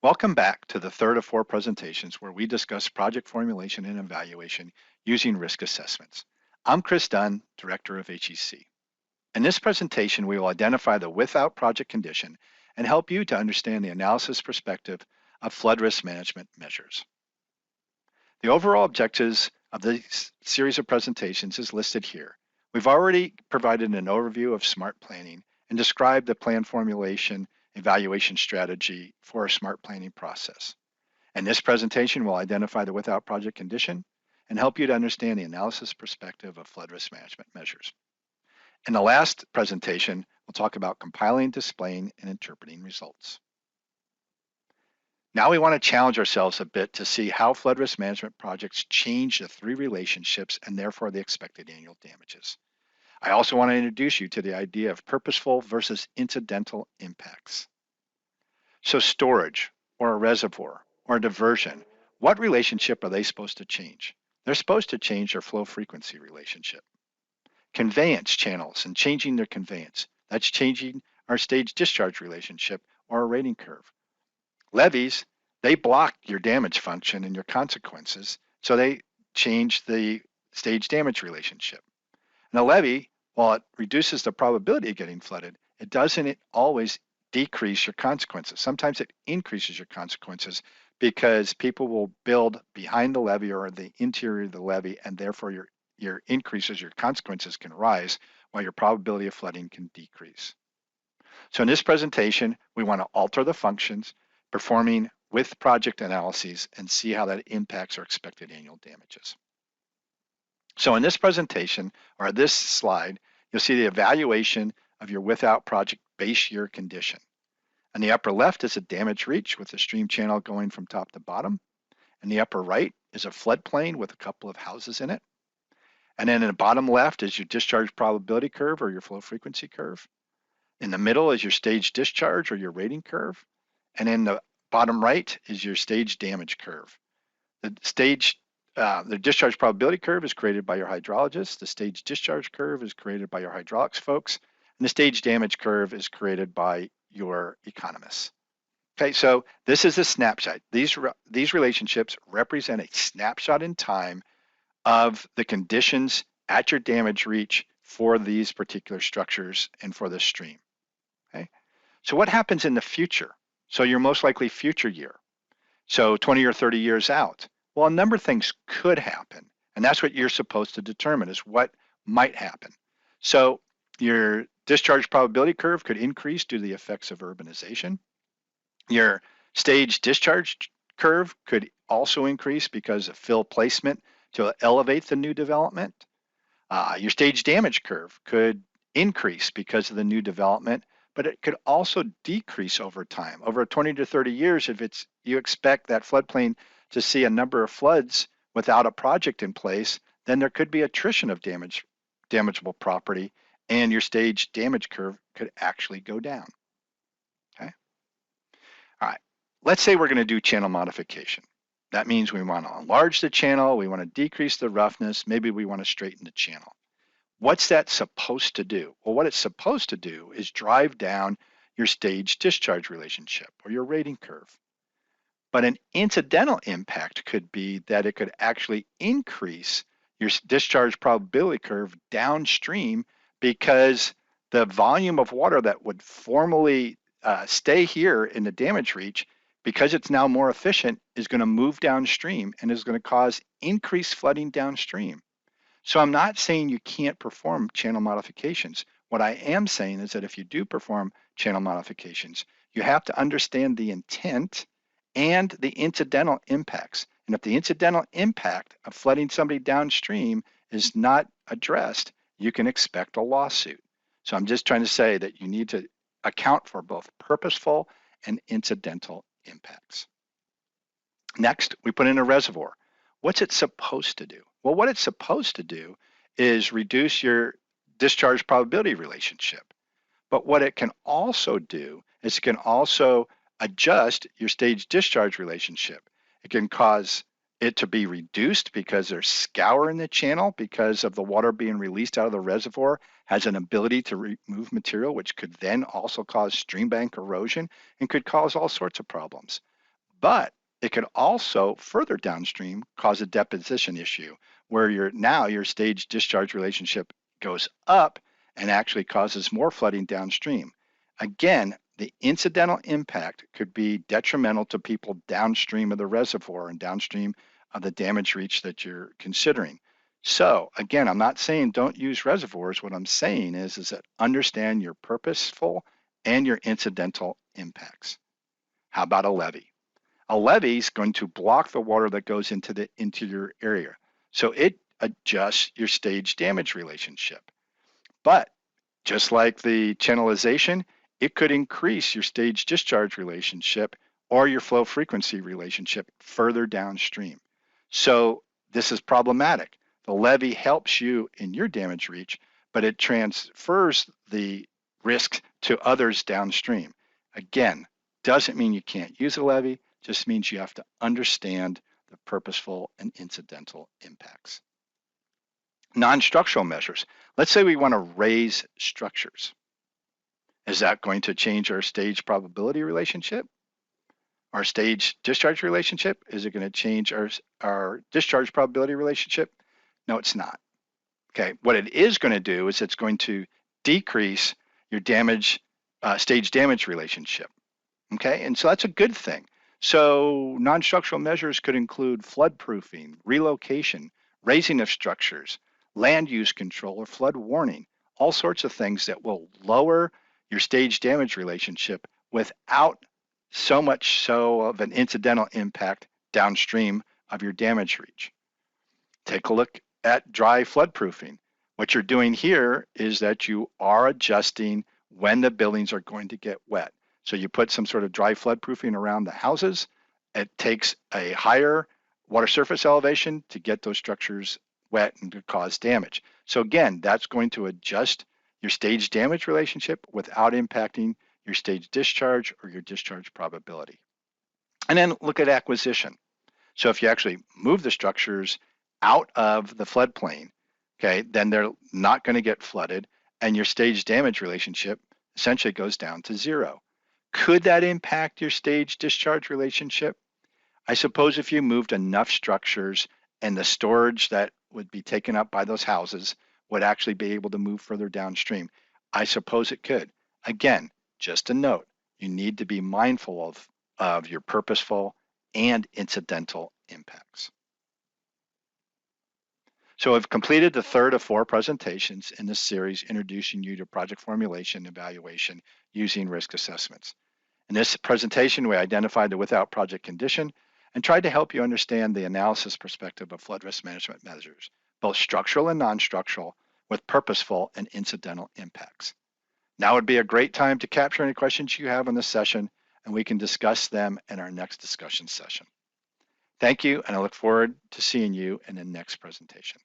Welcome back to the third of four presentations where we discuss project formulation and evaluation using risk assessments. I'm Chris Dunn, Director of HEC. In this presentation, we will identify the without project condition and help you to understand the analysis perspective of flood risk management measures. The overall objectives of this series of presentations is listed here. We've already provided an overview of SMART planning and described the plan formulation evaluation strategy for a SMART planning process. In this presentation, we'll identify the without project condition and help you to understand the analysis perspective of flood risk management measures. In the last presentation, we'll talk about compiling, displaying, and interpreting results. Now we want to challenge ourselves a bit to see how flood risk management projects change the three relationships and therefore the expected annual damages. I also want to introduce you to the idea of purposeful versus incidental impacts. So storage or a reservoir or a diversion, what relationship are they supposed to change? They're supposed to change their flow frequency relationship. Conveyance channels and changing their conveyance, that's changing our stage discharge relationship or our rating curve. Levees, they block your damage function and your consequences, so they change the stage damage relationship. And a levee, while it reduces the probability of getting flooded, it doesn't always decrease your consequences. Sometimes it increases your consequences because people will build behind the levee or the interior of the levee, and therefore your consequences can rise while your probability of flooding can decrease. So in this presentation, we want to alter the functions, performing with project analyses, and see how that impacts our expected annual damages. So in this presentation, or this slide, you'll see the evaluation of your without project base year condition. On the upper left is a damage reach with a stream channel going from top to bottom. And the upper right is a floodplain with a couple of houses in it. And then in the bottom left is your discharge probability curve or your flow frequency curve. In the middle is your stage discharge or your rating curve. And in the bottom right is your stage damage curve. The discharge probability curve is created by your hydrologist. The stage discharge curve is created by your hydraulics folks. And the stage damage curve is created by your economists. Okay, so this is a snapshot. These relationships represent a snapshot in time of the conditions at your damage reach for these particular structures and for this stream. Okay, so what happens in the future? So your most likely future year. So 20 or 30 years out. Well, a number of things could happen, and that's what you're supposed to determine is what might happen. So your discharge probability curve could increase due to the effects of urbanization. Your stage discharge curve could also increase because of fill placement to elevate the new development. Your stage damage curve could increase because of the new development, but it could also decrease over time. Over 20 to 30 years, if you expect that floodplain to see a number of floods without a project in place, then there could be attrition of damageable property, and your stage damage curve could actually go down. Okay. All right. Let's say we're going to do channel modification. That means we want to enlarge the channel, we want to decrease the roughness, maybe we want to straighten the channel. What's that supposed to do? Well, what it's supposed to do is drive down your stage discharge relationship or your rating curve. But an incidental impact could be that it could actually increase your discharge probability curve downstream because the volume of water that would formerly stay here in the damage reach, because it's now more efficient, is going to move downstream and is going to cause increased flooding downstream. So I'm not saying you can't perform channel modifications. What I am saying is that if you do perform channel modifications, you have to understand the intent and the incidental impacts. And if the incidental impact of flooding somebody downstream is not addressed, you can expect a lawsuit. So I'm just trying to say that you need to account for both purposeful and incidental impacts. Next, we put in a reservoir. What's it supposed to do? Well, what it's supposed to do is reduce your discharge probability relationship. But what it can also do is it can also adjust your stage discharge relationship. It can cause it to be reduced because there's scour in the channel because of the water being released out of the reservoir has an ability to remove material, which could then also cause stream bank erosion and could cause all sorts of problems. But it could also further downstream cause a deposition issue where your stage discharge relationship goes up and actually causes more flooding downstream. Again, the incidental impact could be detrimental to people downstream of the reservoir and downstream of the damage reach that you're considering. So again, I'm not saying don't use reservoirs. What I'm saying is that understand your purposeful and your incidental impacts. How about a levee? A levee is going to block the water that goes into your area. So it adjusts your stage damage relationship. But just like the channelization, it could increase your stage discharge relationship or your flow frequency relationship further downstream. So this is problematic. The levee helps you in your damage reach, but it transfers the risk to others downstream. Again, doesn't mean you can't use a levee, just means you have to understand the purposeful and incidental impacts. Non-structural measures. Let's say we want to raise structures. Is that going to change our stage probability relationship? Our stage discharge relationship? Is it going to change our discharge probability relationship? No, it's not. Okay, what it is going to do is it's going to decrease your stage damage relationship. Okay, and so that's a good thing. So non-structural measures could include flood proofing, relocation, raising of structures, land use control, or flood warning, all sorts of things that will lower your stage damage relationship without so much so of an incidental impact downstream of your damage reach. Take a look at dry flood proofing. What you're doing here is that you are adjusting when the buildings are going to get wet. So you put some sort of dry flood proofing around the houses. It takes a higher water surface elevation to get those structures wet and to cause damage. So again, that's going to adjust your stage damage relationship without impacting your stage discharge or your discharge probability. And then look at acquisition. So if you actually move the structures out of the floodplain, okay, then they're not going to get flooded and your stage damage relationship essentially goes down to zero. Could that impact your stage discharge relationship? I suppose if you moved enough structures and the storage that would be taken up by those houses would actually be able to move further downstream. I suppose it could. Again, just a note, you need to be mindful of your purposeful and incidental impacts. So I've completed the third of 4 presentations in this series introducing you to project formulation evaluation using risk assessments. In this presentation, we identified the without project condition and tried to help you understand the analysis perspective of flood risk management measures, both structural and non-structural, with purposeful and incidental impacts. Now would be a great time to capture any questions you have on this session, and we can discuss them in our next discussion session. Thank you, and I look forward to seeing you in the next presentation.